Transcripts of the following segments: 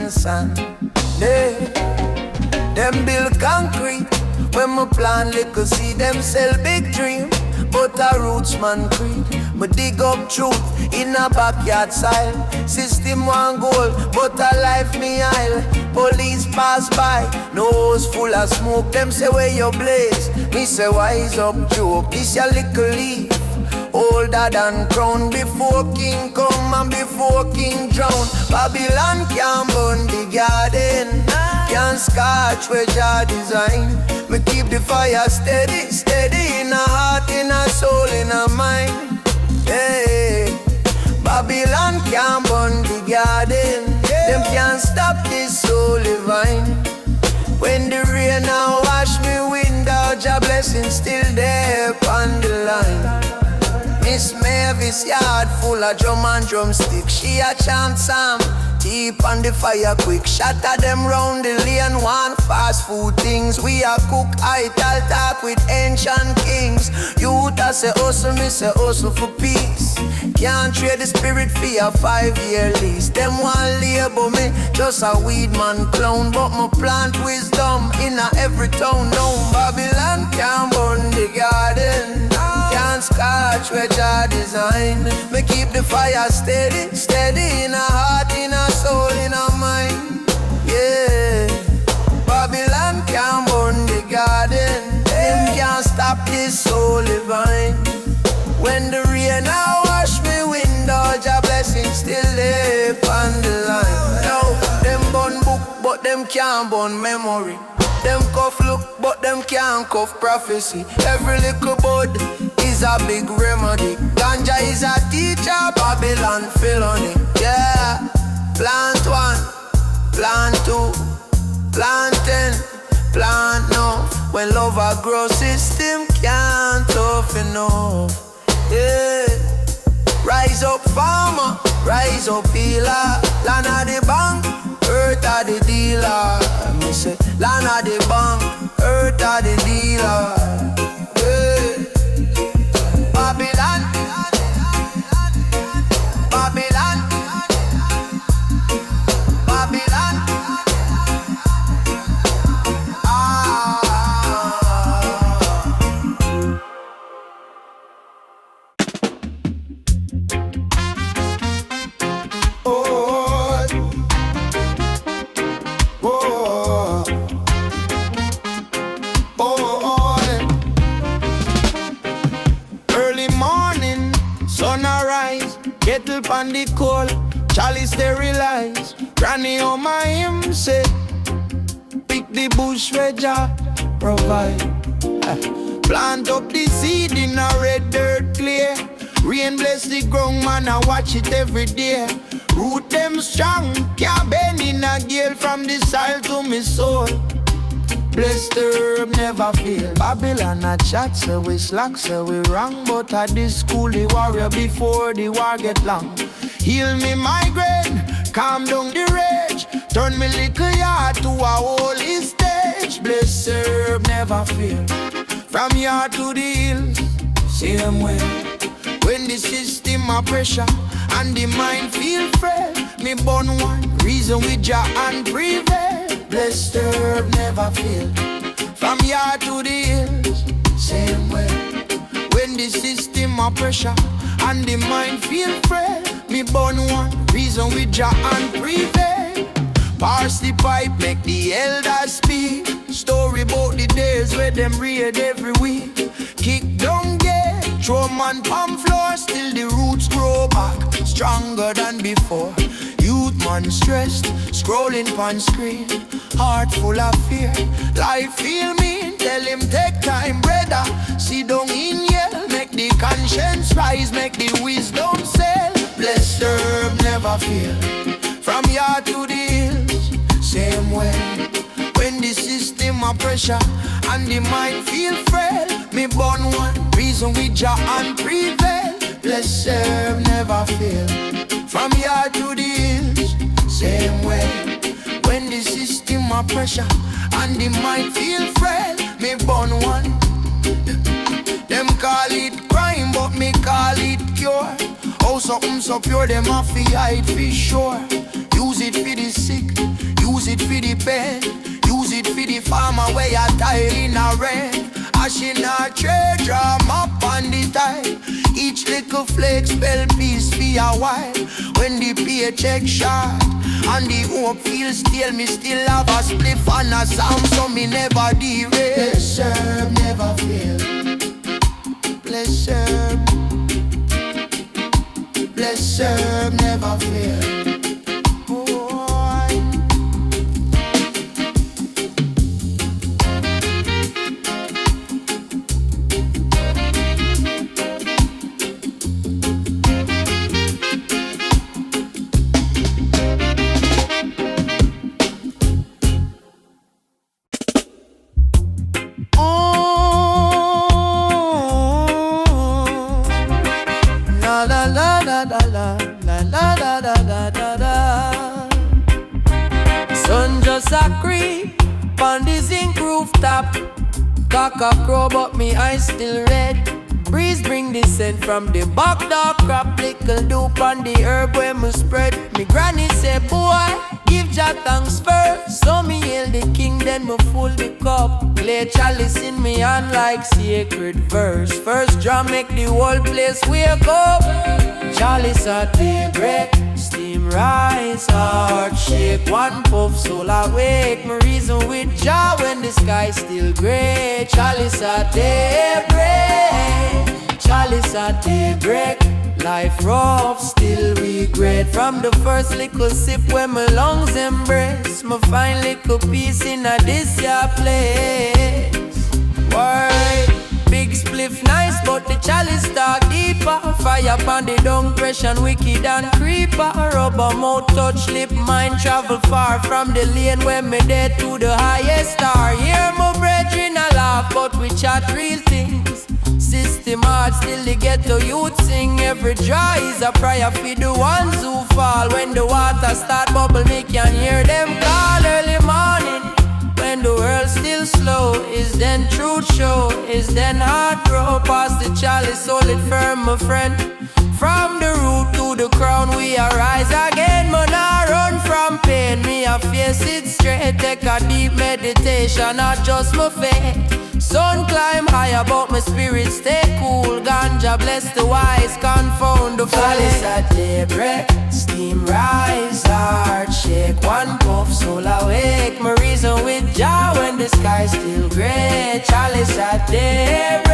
and sand. Yeah. Them build concrete. When me plant little seed, them sell big dream. But a roots man creed. Me dig up truth in a backyard style. System one goal, but a life me aisle. Police pass by, nose full of smoke. Them say where you blaze. Me say wise up joke. This your little leaf, older than crown. Before king come and before king drown. Babylon can't burn the garden, can't scotch where Jah design. Me keep the fire steady, steady in a heart, in a soul, in a mind. Hey, Babylon can't burn the garden, them can't stop this holy vine. When the rain now wash me window, Jah blessing still there on the line. Miss Mavis yard full of drum and drumstick. She a chant psalm, deep on the fire quick. Shatter them round the lane, one fast food things. We a cook idle talk with ancient kings. Youth a say hustle, me say hustle for peace. Can't trade the spirit for a 5-year lease. Them one label me just a weed man clown, but me plant wisdom in a every town. No Babylon can't burn the garden, can't scotch where Jah design. Me keep the fire steady, steady in a heart, in a soul, in a mind. Yeah, Babylon can't burn the garden, them can't stop this holy vine. When the rain now wash me window, Jah blessing still there on the line. Now them burn book, but them can't burn memory. Them cuff look, but them can't cuff prophecy. Every little bud is a big remedy. Ganja is a teacher, Babylon felony. Yeah, plant 1, plant 2, plant 10, plant now. When love a grow, system can't tough enough. Yeah, rise up farmer, rise up healer. Land of the bank, earth of the dealer. Me say, land of the bank, earth of the dealer. Yeah. Babylon, Babylon, Babylon. Kettle pan the coal, Chalice sterilize. Granny on my him say, pick the bush where Jah provide. Plant up the seed in a red dirt clear. Rain bless the ground, man, I watch it every day. Root them strong, can't bend in a gale from the soil to me soul. Bless the herb, never fail. Babylon a chat, so we slack, so we wrong. But at this school, the warrior before the war get long. Heal me migraine, calm down the rage. Turn me little yard to a holy stage. Bless the herb, never fail. From yard to the hills, same way. When the system a pressure and the mind feel frail, me born one reason with Jah and prevail. Bless the herb, never fail. From yard to the hills, same way. When the system a pressure and the mind feel frail, me born one reason with Jah and prevail. Pass the pipe, make the elders speak. Story about the days where them raid every week. Kick down gate, throw man palm floor, still the roots grow back stronger than before. Youth man stressed, scrolling on screen, heart full of fear. Life feel mean, tell him take time, brother. Sit down in yell, make the conscience rise, make the wisdom sail. Bless the herb, never fail. From yard to the hills, same way. When the system a pressure and the mind feel frail, me born one reason with Jah and prevail. Bless the herb, never fail. From yard to the hills, same way. When the system a pressure and the mind feel frail, me born one. Them call it crime, but me call it cure. House something so pure, them off the hide for sure. Use it for the sick, use it for the pain, use it for the farmer where you die in a rain. Ash in a tray, drum up on the tide. Each little flake spell peace for a while. When the paycheck short and the hope feels stale, me still have a spliff and a sound, so me never derail. Bless herb, never fail. Bless herb, bless herb, never fail. Sun just a creep on the zinc rooftop. Cock a crow but me eyes still red. Breeze bring the scent from the back door crop. Little dope on the herb when me spread. Me granny say, boy, give Jah thanks first. So me hail the king, then me full the cup. Play chalice in me hand like sacred verse. First drum make the whole place wake up. Chalice at daybreak, steam rise, heart shake. One puff, soul awake. Me reason with Jah when the sky still grey. Chalice at daybreak, chalice at daybreak. Life rough, still regret. From the first little sip when my lungs embrace, me find little peace in a this ya place. Why? Big spliff nice, but the chalice dark deeper. Fire upon the dung pressure, wicked and creeper. Rubber mouth touch lip, mind travel far. From the lane where me dead to the highest star. Hear my brethren a laugh, but we chat real things. System hard, still the ghetto youth sing. Every draw is a prayer for the ones who fall. When the water start bubble, me can hear them call early morning. When the world still slow, is then truth show, is then heart grow. Past the chalice, hold it firm, my friend. From the root to the crown, we arise again. Man, I run from pain, me I face it straight. Take a deep meditation, not just my faith. Sun climb higher, but my spirit stay cool. Ganja bless the wise, confound the chalice at daybreak, steam rise, heart shake. One puff, soul awake. My reason with Jah when the sky still grey. Chalice at daybreak.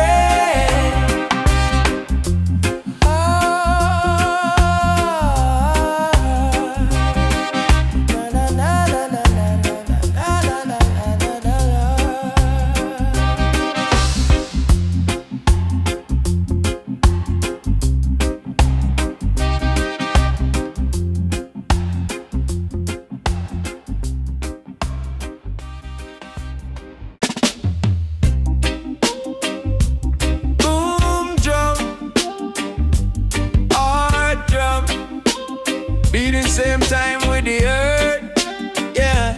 Same time with the earth, yeah.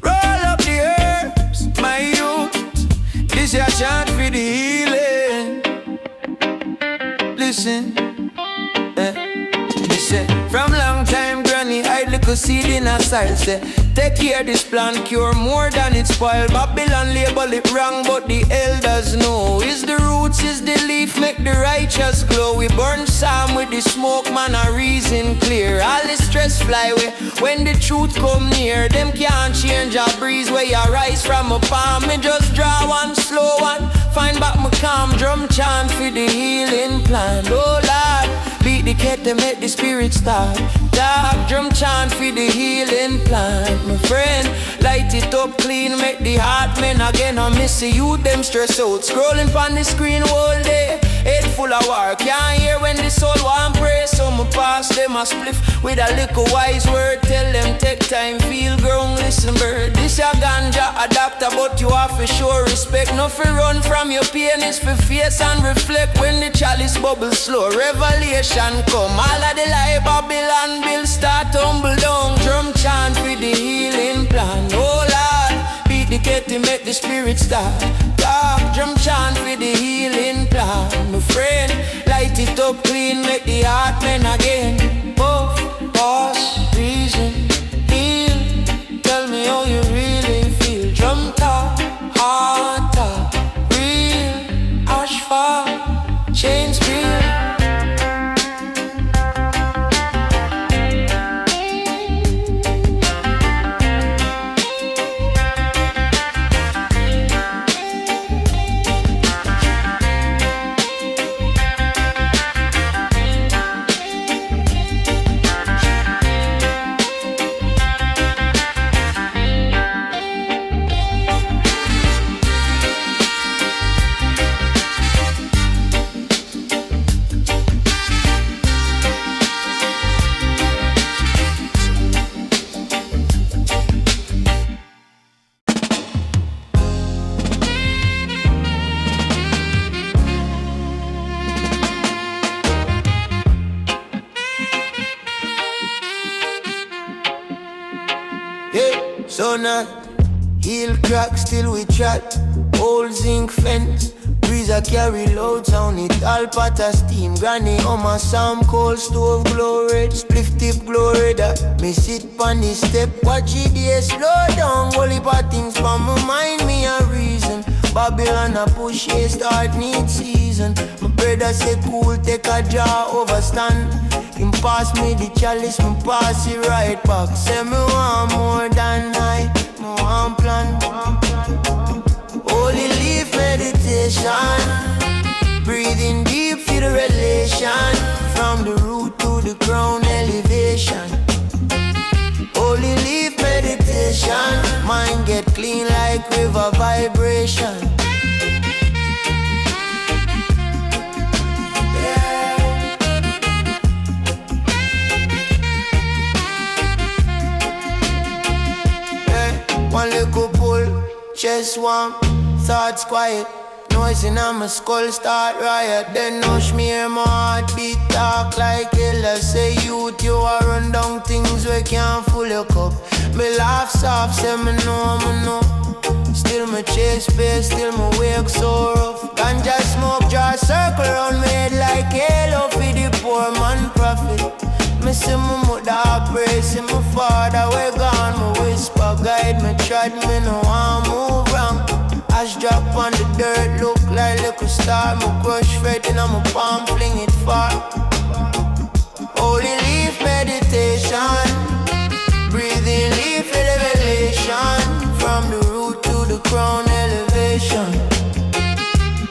Roll up the herbs, my youth. This your chant for the healing. Listen, listen. From long time, granny hide little seed in her side. Say, take care this plant cure more than it spoil. Babylon label it wrong, but the elders know. Is the roots, is the leaf, make the righteous glow. We burn Psalm with the smoke, man, a reason clear. All the stress fly away when the truth come near. Them can't change a breeze where you rise from a palm. Me just draw one slow one, find back my calm. Drum chant for the healing plan. Oh Lord, beat the kettle, make the spirit start. Dark drum chant for the healing plan. My friend, light it up clean, make the heart men again. I miss you, them stress out. Scrolling on the screen all day, head full of war. Can't hear when the soul want pray. So my pass them a spliff with a little wise word. Tell them take time, feel grown, listen bird. This a ganja a doctor, but you have to show respect. No fi run from your pain, it's for face and reflect. When the chalice bubble slow, revelation come. All of the lie Babylon bill start tumble down. Drum chant with the healing plan. Oh Lord, beat the kettle, make the spirit start. Dark drum chant with the healing plan. My friend, light it up clean, make the heart men again. Both cause, reason, heal. Tell me how you really feel. Drum talk, heart talk, real. Ash fall, chains real. So now, heel crack, still we chat. Old zinc fence, breeze a carry loud sound. It all pot of steam. Granny on my some cold stove glow red. Spliff tip glow red. Me sit pon the step, watch it there slow down. Holy pot things from my mind, me a reason. Babylon a push, a start need season. My brother say cool, take a jar overstand. Him pass me the chalice, me pass it right back. Say me want more than I, me want plan. Holy leaf meditation, breathing deep for the relation. From the root to the crown elevation. Holy leaf meditation, mind get clean like river vibration. One little pull, chest warm, thoughts quiet. Noise in my skull start riot. Then no smear my heartbeat talk like hell. Say youth, you are run down things we can't full your cup. Me laugh soft, say me know. Still me chase space, still me wake so rough. Ganja smoke, draw a circle round me head like halo for the poor man prophet. Me see my mother pray, see my father we gone. Me whisper guide me, trod me no want move wrong. Ash drop on the dirt, look like little star. Me crush fret in my palm, fling it far. Holy leaf meditation, breathing leaf elevation. From the root to the crown elevation.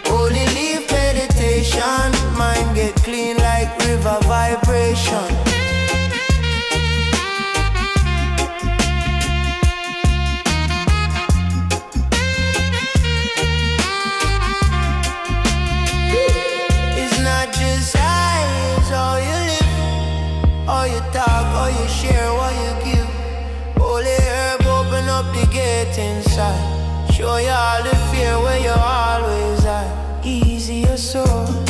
Holy leaf meditation, mind get clean like river vibration. How you talk, how you share, what you give. Holy herb, open up the gate inside. Show you all the fear where you always are. Easy your soul.